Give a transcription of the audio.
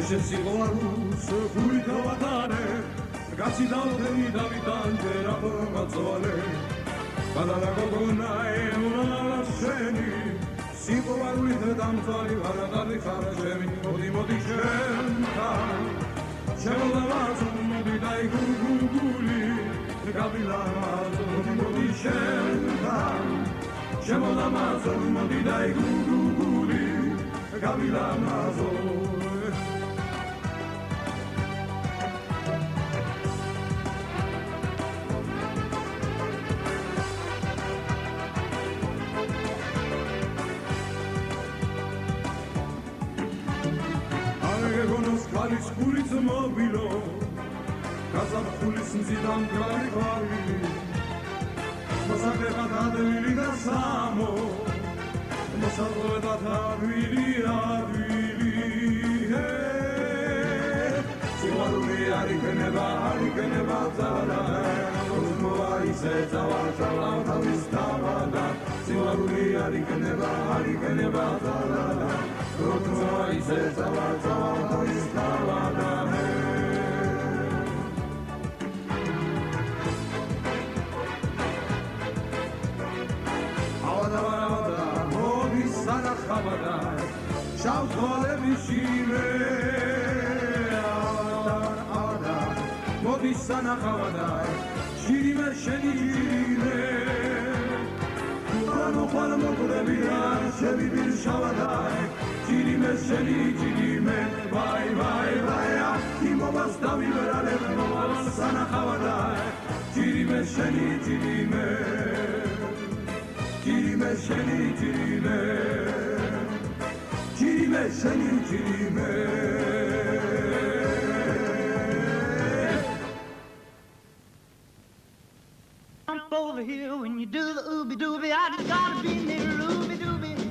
სიყვარულს ხუითავადარე კაცი დავდენი დავიტანჯერ აფრმაწვალე ბადალა გოგონა ემულა შენი სიყვარულით დამწვარი ვარაღალი ხარ ჩემი მოდი შენთან შემოდამაზო მოდი დაიგუგული გავილამაზო მოდი შენთან შემოდამაზო მოდი დაიგუგული გავილამაზო Kalis kulis mobilo Kazak kulis nzidam kari kari Masake katadvili da samo Masake katadvili advili Sivaruli arikeneba zala Kozmova ise zavar zavar tavistavada Sivaruli arikeneba zala Kozmova ise zavar zavar tavistavada Avada modi sana khavada Shav khole bishime Avada modi sana khavada Shirime sheni shirime Khano mokurebira shevi bir shavada Shirime sheni shirime Vai Imo bastavi verale Modi sana khavada Shirime sheni shirime Cirime seni cirime Cirime seni cirime Jump over here when you do the ooby dooby I just gotta be near Ruby Dooby